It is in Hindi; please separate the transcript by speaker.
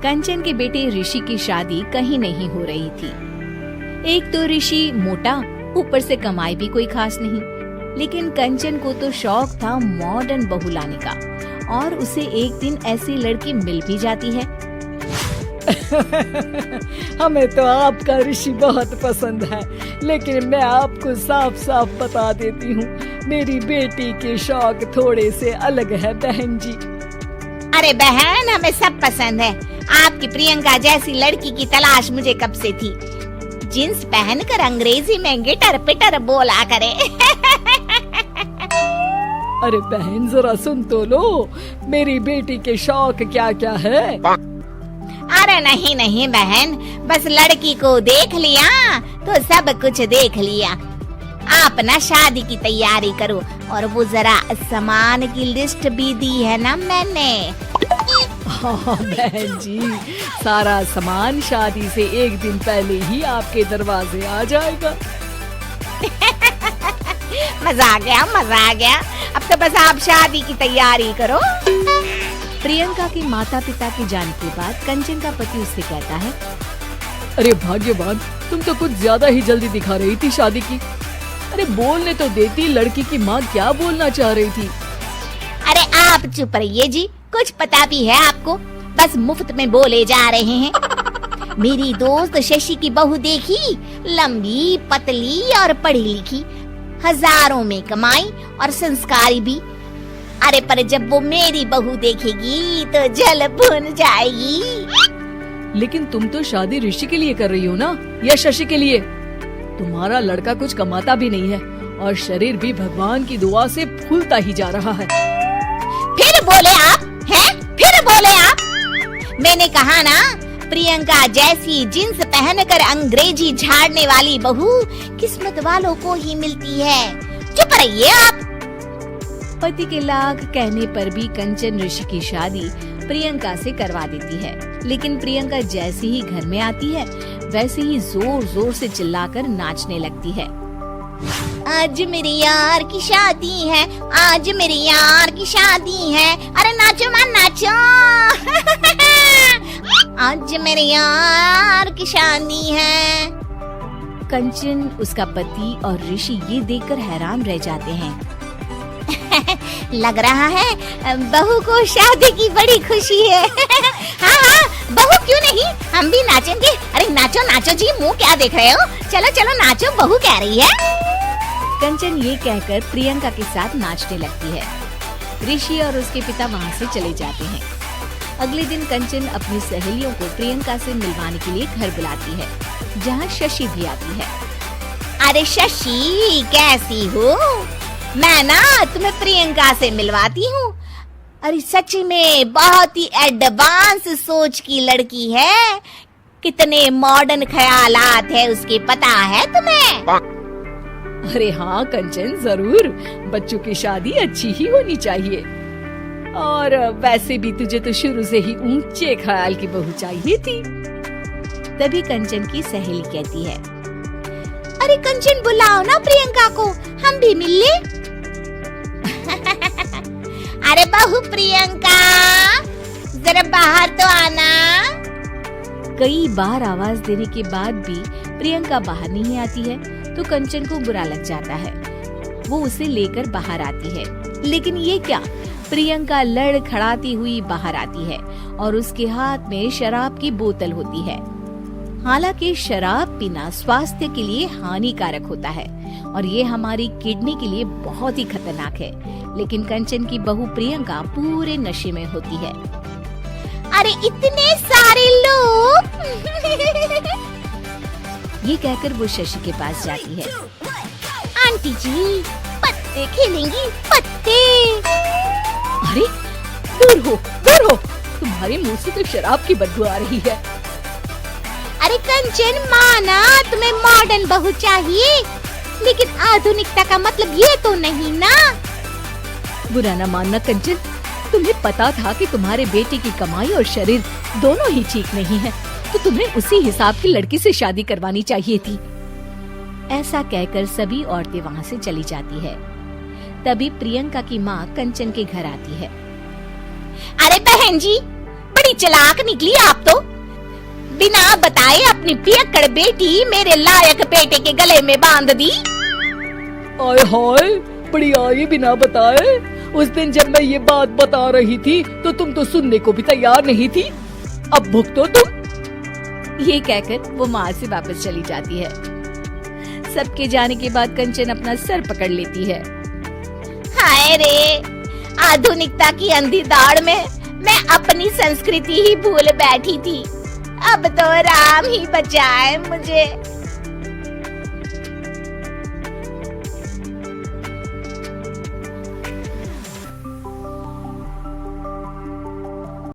Speaker 1: कंचन के बेटे ऋषि की शादी कहीं नहीं हो रही थी। एक तो ऋषि मोटा, ऊपर से कमाई भी कोई खास नहीं। लेकिन कंचन को तो शौक था मॉडर्न बहू लाने का, और उसे एक दिन ऐसी लड़की मिल भी जाती है।
Speaker 2: हमें तो आपका ऋषि बहुत पसंद है, लेकिन मैं आपको साफ साफ बता देती हूँ, मेरी बेटी के शौक थोड़े से अलग है बहन जी।
Speaker 3: अरे बहन, हमें सब पसंद है। आपकी प्रियंका जैसी लड़की की तलाश मुझे कब से थी। जींस पहनकर अंग्रेजी में गिटर पिटर बोला करे।
Speaker 2: अरे बहन जरा सुन तो लो, मेरी बेटी के शौक क्या क्या है।
Speaker 3: अरे नहीं नहीं बहन, बस लड़की को देख लिया तो सब कुछ देख लिया। आप ना शादी की तैयारी करो, और वो जरा सामान की लिस्ट भी दी है ना मैंने।
Speaker 2: हाँ बहन जी, सारा सामान शादी से एक दिन पहले ही आपके दरवाजे आ जाएगा।
Speaker 3: मजा आ गया, मजा आ गया। अब तो बस आप शादी की तैयारी करो।
Speaker 1: प्रियंका के माता पिता के जाने के बाद कंचन का पति उससे कहता है,
Speaker 2: अरे भाग्यवान, तुम तो कुछ ज्यादा ही जल्दी दिखा रही थी शादी की। अरे बोलने तो देती, लड़की की माँ क्या बोलना चाह रही थी।
Speaker 3: अरे आप चुप रहिए जी, कुछ पता भी है आपको, बस मुफ्त में बोले जा रहे हैं। मेरी दोस्त शशि की बहू देखी, लंबी पतली और पढ़ी लिखी, हजारों में कमाई और संस्कारी भी। अरे पर जब वो मेरी बहू देखेगी तो जल भुन जाएगी।
Speaker 2: लेकिन तुम तो शादी ऋषि के लिए कर रही हो ना, या शशि के लिए? तुम्हारा लड़का कुछ कमाता भी नहीं है, और शरीर भी भगवान की दुआ से फूलता ही जा रहा है।
Speaker 3: फिर बोले आप हैं? फिर बोले आप? मैंने कहा ना, प्रियंका जैसी जींस पहनकर अंग्रेजी झाड़ने वाली बहू किस्मत वालों को ही मिलती है। चुप रहिए आप।
Speaker 1: पति के लाख कहने पर भी कंचन ऋषि की शादी प्रियंका से करवा देती है। लेकिन प्रियंका जैसे ही घर में आती है, वैसे ही जोर जोर से चिल्लाकर नाचने लगती है।
Speaker 3: आज मेरी यार की शादी है, आज मेरी यार की शादी है। अरे नाचो मां नाचो। आज मेरी यार की शादी है।
Speaker 1: कंचन, उसका पति और ऋषि ये देखकर हैरान रह जाते हैं।
Speaker 3: लग रहा है बहू को शादी की बड़ी खुशी है। हाँ हाँ, बहू क्यों नहीं, हम भी नाचेंगे। अरे नाचो नाचो जी, मुंह क्या देख रहे हो, चलो चलो नाचो, बहू कह रही है।
Speaker 1: कंचन ये कहकर प्रियंका के साथ नाचने लगती है। ऋषि और उसके पिता वहाँ से चले जाते हैं। अगले दिन कंचन अपनी सहेलियों को प्रियंका से मिलवाने के लिए घर बुलाती है, जहाँ शशि भी आती है।
Speaker 3: अरे शशि, कैसी हो? मैं ना तुम्हें प्रियंका से मिलवाती हूँ। अरे सच में बहुत ही एडवांस सोच की लड़की है। कितने मॉडर्न ख्यालात है उसके, पता है तुम्हें?
Speaker 2: अरे हाँ कंचन, जरूर। बच्चों की शादी अच्छी ही होनी चाहिए, और वैसे भी तुझे तो शुरू से ही ऊंचे ख्याल की बहू चाहिए थी।
Speaker 1: तभी कंचन की सहेली कहती है,
Speaker 3: अरे कंचन बुलाओ ना प्रियंका को, हम भी मिल ले। अरे बहू प्रियंका, जरा बाहर तो आना।
Speaker 1: कई बार आवाज देने के बाद भी प्रियंका बाहर नहीं आती है, तो कंचन को बुरा लग जाता है। वो उसे लेकर बाहर आती है, लेकिन ये क्या, प्रियंका लड़खड़ाती हुई बाहर आती है और उसके हाथ में शराब की बोतल होती है। हालांकि शराब पीना स्वास्थ्य के लिए हानिकारक होता है, और ये हमारी किडनी के लिए बहुत ही खतरनाक है। लेकिन कंचन की बहू प्रियंका पूरे नशे में होती है।
Speaker 3: अरे इतने सारे लोग।
Speaker 1: ये कहकर वो शशि के पास जाती है।
Speaker 3: आंटी जी, पत्ते खेलेंगी, पत्ते।
Speaker 2: अरे दूर हो, दूर हो, तुम्हारे मुंह से तो शराब की बदबू आ रही है।
Speaker 3: अरे कंचन, माना तुम्हें मॉडर्न बहू चाहिए, लेकिन आधुनिकता का मतलब ये तो नहीं ना।
Speaker 2: बुरा न मानना कंचन, तुम्हें पता था कि तुम्हारे बेटे की कमाई और शरीर दोनों ही ठीक नहीं है, तो तुम्हें उसी हिसाब की लड़की से शादी करवानी चाहिए थी।
Speaker 1: ऐसा कहकर सभी औरतें वहाँ से चली जाती है। तभी प्रियंका की माँ कंचन के घर आती है।
Speaker 3: अरे बहन जी, बड़ी बड़ी चालाक निकली आप तो। बिना बताए अपनी पियक्कड़ बेटी मेरे लायक बेटे के गले में बांध दी।
Speaker 2: आय हाय, बड़ी आई बिना बताए। उस दिन जब मैं ये बात बता रही थी तो तुम तो सुनने को भी तैयार नहीं थी। अब भुगतो तुम।
Speaker 1: ये कहकर वो माँ से वापस चली जाती है। सबके जाने के बाद कंचन अपना सर पकड़ लेती है।
Speaker 3: हाय रे, आधुनिकता की अंधी दौड़ में मैं अपनी संस्कृति ही भूल बैठी थी। अब तो राम ही बचाए मुझे।